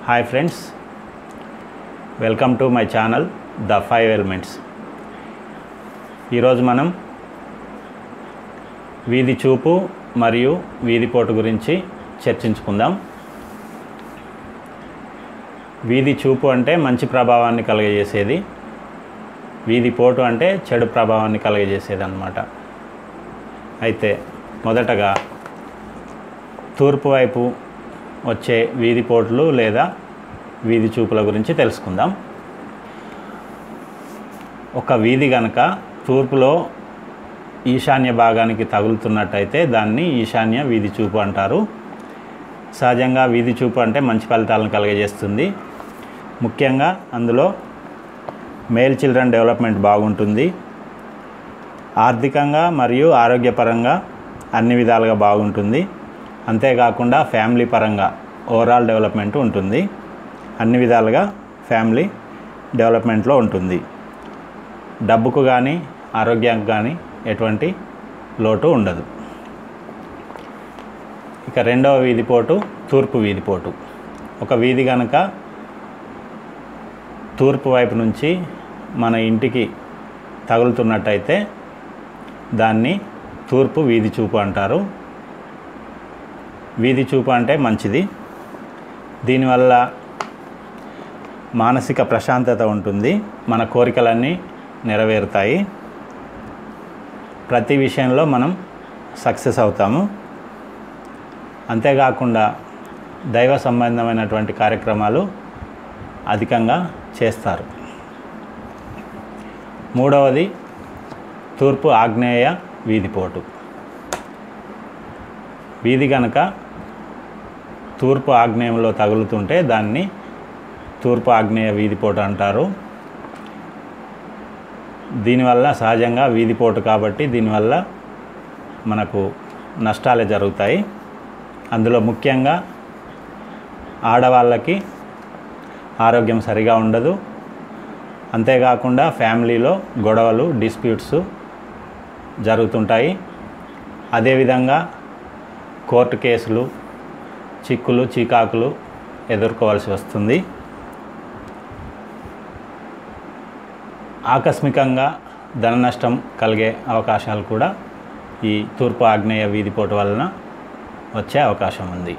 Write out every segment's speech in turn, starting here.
Hi friends, welcome to my channel The 5 Elements. ఈరోజు మనం వీధి చూపు మరియు వీధిపోటు గురించి చర్చించుకుందాం. వీధి చూపు అంటే మంచి ప్రభావాన్ని కలుగజేసేది, వీధిపోటు అంటే చెడు ప్రభావాన్ని కలుగజేసేది అన్నమాట. అయితే మొదటగా తూర్పు వైపు వచ్చే వీధిపోట్లు లేదా వీధి చూపుల గురించి తెలుసుకుందాం. ఒక వీధి కనుక తూర్పులో ఈశాన్య భాగానికి తగులుతున్నట్టయితే దాన్ని ఈశాన్య వీధి చూపు అంటారు. సహజంగా వీధి చూపు అంటే మంచి ఫలితాలను కలుగజేస్తుంది. ముఖ్యంగా అందులో మేల్ చిల్డ్రన్ డెవలప్మెంట్ బాగుంటుంది, ఆర్థికంగా మరియు ఆరోగ్యపరంగా అన్ని విధాలుగా బాగుంటుంది. అంతేకాకుండా ఫ్యామిలీ పరంగా ఓవరాల్ డెవలప్మెంట్ ఉంటుంది, అన్ని విధాలుగా ఫ్యామిలీ డెవలప్మెంట్లో ఉంటుంది. డబ్బుకు కానీ ఆరోగ్యానికి కానీ ఎటువంటి లోటు ఉండదు. ఇక రెండవ వీధిపోటు తూర్పు వీధిపోటు. ఒక వీధి కనుక తూర్పు వైపు నుంచి మన ఇంటికి తగులుతున్నట్టయితే దాన్ని తూర్పు వీధి చూపు అంటారు. వీధి చూపు అంటే మంచిది. దీనివల్ల మానసిక ప్రశాంతత ఉంటుంది, మన కోరికలన్నీ నెరవేరుతాయి, ప్రతి విషయంలో మనం సక్సెస్ అవుతాము. అంతేకాకుండా దైవ సంబంధమైనటువంటి కార్యక్రమాలు అధికంగా చేస్తారు. మూడవది తూర్పు ఆగ్నేయ వీధిపోటు. వీధి కనుక తూర్పు ఆగ్నేయంలో తగులుతుంటే దాన్ని తూర్పు ఆగ్నేయ వీధిపోటు అంటారు. దీనివల్ల సహజంగా వీధిపోటు కాబట్టి దీనివల్ల మనకు నష్టాలే జరుగుతాయి. అందులో ముఖ్యంగా ఆడవాళ్ళకి ఆరోగ్యం సరిగా ఉండదు. అంతేకాకుండా ఫ్యామిలీలో గొడవలు, డిస్ప్యూట్స్ జరుగుతుంటాయి. అదేవిధంగా కోర్టు కేసులు, చిక్కులు, చీకాకులు ఎదుర్కోవాల్సి వస్తుంది. ఆకస్మికంగా ధన నష్టం కలిగే అవకాశాలు కూడా ఈ తూర్పు ఆగ్నేయ వీధిపోటు వలన వచ్చే అవకాశం ఉంది.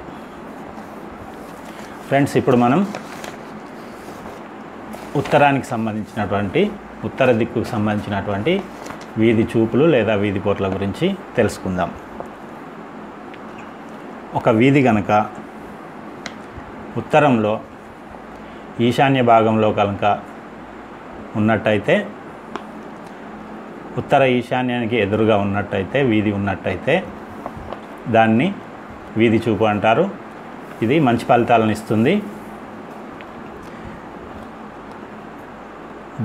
ఫ్రెండ్స్, ఇప్పుడు మనం ఉత్తరానికి సంబంధించినటువంటి ఉత్తర దిక్కుకు సంబంధించినటువంటి వీధి చూపులు లేదా వీధిపోట్ల గురించి తెలుసుకుందాం. ఒక వీధి కనుక ఉత్తరంలో ఈశాన్య భాగంలో కనుక ఉన్నట్టయితే, ఉత్తర ఈశాన్యానికి ఎదురుగా ఉన్నట్టయితే వీధి ఉన్నట్టయితే దాన్ని వీధి చూపు అంటారు. ఇది మంచి ఫలితాలను ఇస్తుంది.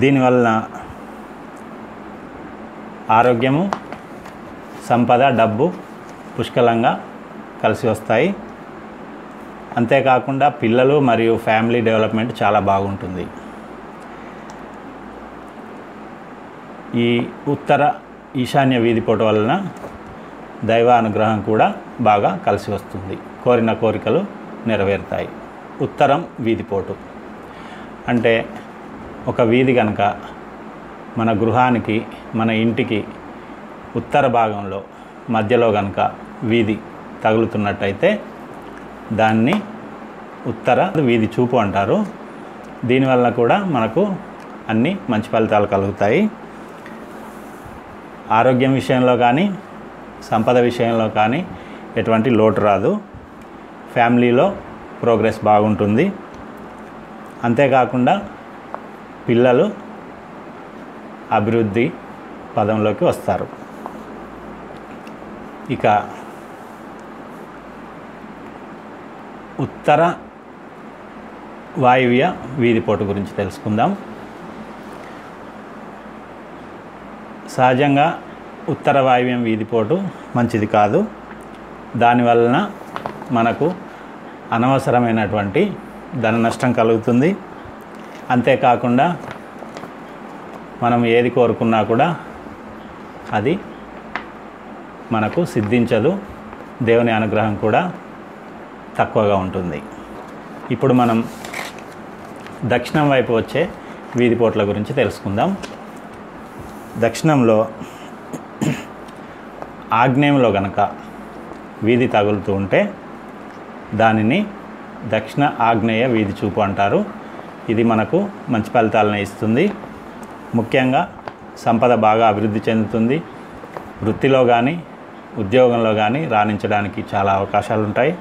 దీనివలన ఆరోగ్యము, సంపద, డబ్బు పుష్కలంగా కలిసి వస్తాయి. అంతేకాకుండా పిల్లలు మరియు ఫ్యామిలీ డెవలప్మెంట్ చాలా బాగుంటుంది. ఈ ఉత్తర ఈశాన్య వీధిపోటు వలన దైవ అనుగ్రహం కూడా బాగా కలిసి వస్తుంది, కోరిన కోరికలు నెరవేరుతాయి. ఉత్తరం వీధిపోటు అంటే ఒక వీధి కనుక మన గృహానికి, మన ఇంటికి ఉత్తర భాగంలో మధ్యలో కనుక వీధి తగులుతున్నట్టయితే దాన్ని ఉత్తర వీధి చూపు అంటారు. దీనివల్ల కూడా మనకు అన్ని మంచి ఫలితాలు కలుగుతాయి. ఆరోగ్యం విషయంలో కానీ సంపద విషయంలో కానీ ఎటువంటి లోటు రాదు. ఫ్యామిలీలో ప్రోగ్రెస్ బాగుంటుంది. అంతేకాకుండా పిల్లలు అభివృద్ధి పదంలోకి వస్తారు. ఇక ఉత్తర వాయువ్య వీధిపోటు గురించి తెలుసుకుందాం. సహజంగా ఉత్తర వాయువ్యం వీధిపోటు మంచిది కాదు. దానివలన మనకు అనవసరమైనటువంటి ధన నష్టం కలుగుతుంది. అంతేకాకుండా మనం ఏది కోరుకున్నా కూడా అది మనకు సిద్ధించదు. దేవుని అనుగ్రహం కూడా తక్కువగా ఉంటుంది. ఇప్పుడు మనం దక్షిణం వైపు వచ్చే వీధిపోట్ల గురించి తెలుసుకుందాం. దక్షిణంలో ఆగ్నేయంలో గనక వీధి తగులుతూ ఉంటే దానిని దక్షిణ ఆగ్నేయ వీధి చూపు అంటారు. ఇది మనకు మంచి ఫలితాలను ఇస్తుంది. ముఖ్యంగా సంపద బాగా అభివృద్ధి చెందుతుంది. వృత్తిలో కానీ ఉద్యోగంలో కానీ రాణించడానికి చాలా అవకాశాలు ఉంటాయి.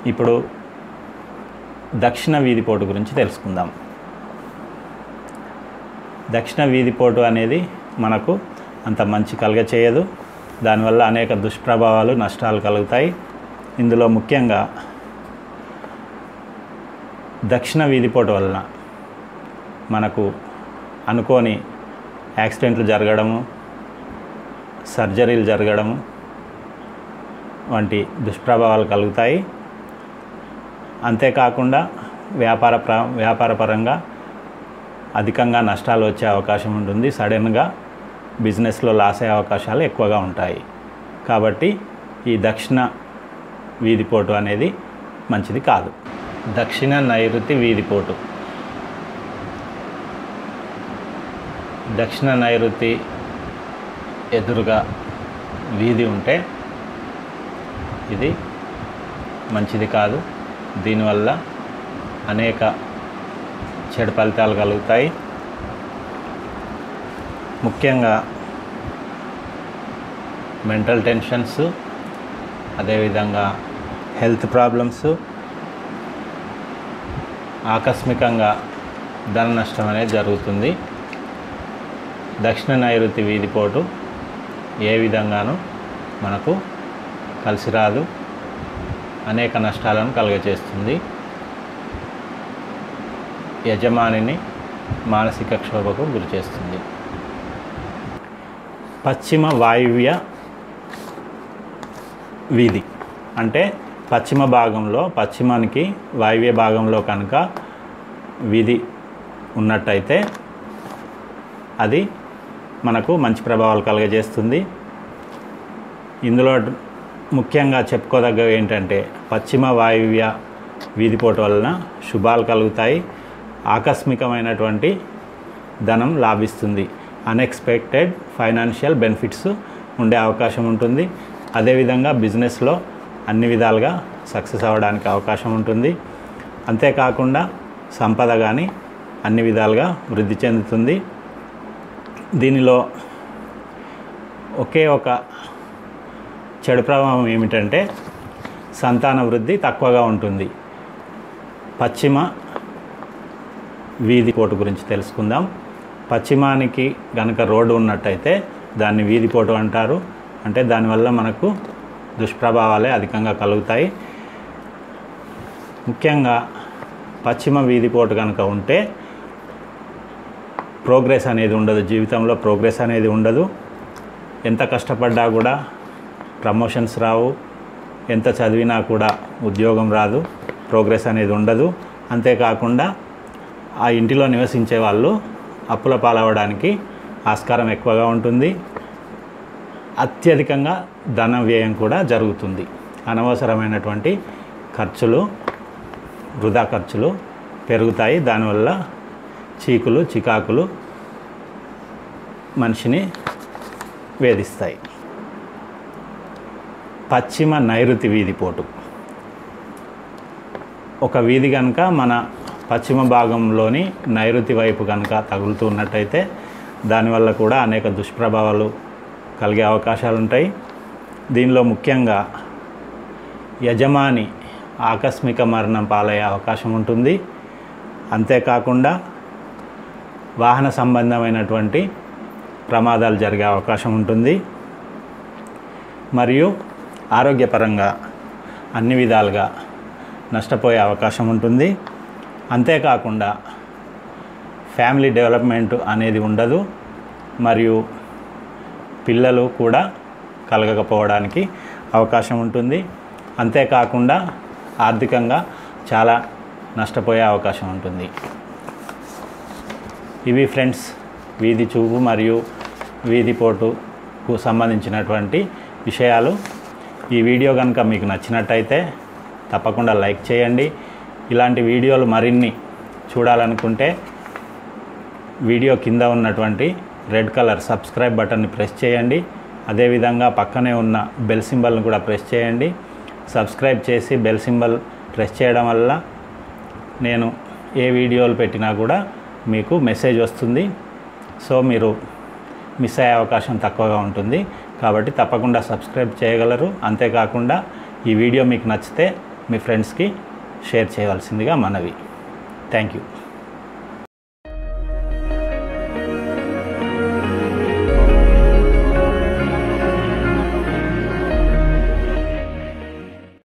ఇప్పుడు దక్షిణ వీధిపోటు గురించి తెలుసుకుందాం. దక్షిణ వీధిపోటు అనేది మనకు అంత మంచి కలగచేయదు. దానివల్ల అనేక దుష్ప్రభావాలు, నష్టాలు కలుగుతాయి. ఇందులో ముఖ్యంగా దక్షిణ వీధిపోటు వలన మనకు అనుకోని యాక్సిడెంట్లు జరగడము, సర్జరీలు జరగడము వంటి దుష్ప్రభావాలు కలుగుతాయి. అంతేకాకుండా వ్యాపారపరంగా అధికంగా నష్టాలు వచ్చే అవకాశం ఉంటుంది. సడన్గా బిజినెస్లో లాస్ అయ్యే అవకాశాలు ఎక్కువగా ఉంటాయి. కాబట్టి ఈ దక్షిణ వీధిపోటు అనేది మంచిది కాదు. దక్షిణ నైరుతి వీధిపోటు. దక్షిణ నైరుతి ఎదురుగా వీధి ఉంటే ఇది మంచిది కాదు. దీనివల్ల అనేక చెడు ఫలితాలు కలుగుతాయి. ముఖ్యంగా మెంటల్ టెన్షన్స్, అదేవిధంగా హెల్త్ ప్రాబ్లమ్స్, ఆకస్మికంగా ధన నష్టం అనేది జరుగుతుంది. దక్షిణ నైరుతి వీధిపోటు ఏ విధంగానూ మనకు కలిసి రాదు. అనేక నష్టాలను కలుగజేస్తుంది. యజమానిని మానసిక క్షోభకు గురిచేస్తుంది. పశ్చిమ వాయువ్య వీధి అంటే పశ్చిమ భాగంలో, పశ్చిమానికి వాయువ్య భాగంలో కనుక వీధి ఉన్నట్టయితే అది మనకు మంచి ప్రభావాలు కలుగజేస్తుంది. ఇందులో ముఖ్యంగా చెప్పుకోదగ్గవి ఏంటంటే పశ్చిమ వాయువ్య వీధిపోటు వలన శుభాలు కలుగుతాయి. ఆకస్మికమైనటువంటి ధనం లాభిస్తుంది. అన్ఎక్స్పెక్టెడ్ ఫైనాన్షియల్ బెనిఫిట్స్ ఉండే అవకాశం ఉంటుంది. అదేవిధంగా బిజినెస్లో అన్ని విధాలుగా సక్సెస్ అవ్వడానికి అవకాశం ఉంటుంది. అంతేకాకుండా సంపద కానీ అన్ని విధాలుగా వృద్ధి చెందుతుంది. దీనిలో ఒకే ఒక చెడు ప్రభావం ఏమిటంటే సంతాన వృద్ధి తక్కువగా ఉంటుంది. పశ్చిమ వీధిపోటు గురించి తెలుసుకుందాం. పశ్చిమానికి గనక రోడ్డు ఉన్నట్టయితే దాన్ని వీధిపోటు అంటారు. అంటే దానివల్ల మనకు దుష్ప్రభావాలే అధికంగా కలుగుతాయి. ముఖ్యంగా పశ్చిమ వీధిపోటు కనుక ఉంటే ప్రోగ్రెస్ అనేది ఉండదు. జీవితంలో ప్రోగ్రెస్ అనేది ఉండదు. ఎంత కష్టపడ్డా కూడా ప్రమోషన్స్ రావు. ఎంత చదివినా కూడా ఉద్యోగం రాదు. ప్రోగ్రెస్ అనేది ఉండదు. అంతేకాకుండా ఆ ఇంటిలో నివసించే వాళ్ళు అప్పుల పాలవడానికి ఆస్కారం ఎక్కువగా ఉంటుంది. అత్యధికంగా ధన వ్యయం కూడా జరుగుతుంది. అనవసరమైనటువంటి ఖర్చులు, వృధా ఖర్చులు పెరుగుతాయి. దానివల్ల చీకులు, చికాకులు మనిషిని వేధిస్తాయి. పశ్చిమ నైరుతి వీధిపోటు. ఒక వీధి కనుక మన పశ్చిమ భాగంలోని నైరుతి వైపు కనుక తగులుతూ ఉన్నట్టయితే దానివల్ల కూడా అనేక దుష్ప్రభావాలు కలిగే అవకాశాలు ఉంటాయి. దీనిలో ముఖ్యంగా యజమాని ఆకస్మిక మరణం పాలయ్యే అవకాశం ఉంటుంది. అంతేకాకుండా వాహన సంబంధమైనటువంటి ప్రమాదాలు జరిగే అవకాశం ఉంటుంది. మరియు ఆరోగ్యపరంగా అన్ని విధాలుగా నష్టపోయే అవకాశం ఉంటుంది. అంతేకాకుండా ఫ్యామిలీ డెవలప్మెంట్ అనేది ఉండదు. మరియు పిల్లలు కూడా కలగకపోవడానికి అవకాశం ఉంటుంది. అంతేకాకుండా ఆర్థికంగా చాలా నష్టపోయే అవకాశం ఉంటుంది. ఇవి ఫ్రెండ్స్ వీధి చూపు మరియు వీధిపోటుకు సంబంధించినటువంటి విషయాలు. ఈ వీడియో కనుక మీకు నచ్చినట్టయితే తప్పకుండా లైక్ చేయండి. ఇలాంటి వీడియోలు మరిన్ని చూడాలనుకుంటే వీడియో కింద ఉన్నటువంటి రెడ్ కలర్ సబ్స్క్రైబ్ బటన్ని ప్రెస్ చేయండి. అదేవిధంగా పక్కనే ఉన్న బెల్ సింబల్ని కూడా ప్రెస్ చేయండి. సబ్స్క్రైబ్ చేసి బెల్ సింబల్ ప్రెస్ చేయడం వల్ల నేను ఏ వీడియోలు పెట్టినా కూడా మీకు మెసేజ్ వస్తుంది. సో మీరు మిస్ అయ్యే అవకాశం తక్కువగా ఉంటుంది. కాబట్టి తప్పకుండా సబ్స్క్రైబ్ చేయగలరు. అంతేకాకుండా ఈ వీడియో మీకు నచ్చితే మీ ఫ్రెండ్స్కి షేర్ చేయవలసిందిగా మనవి. Thank you.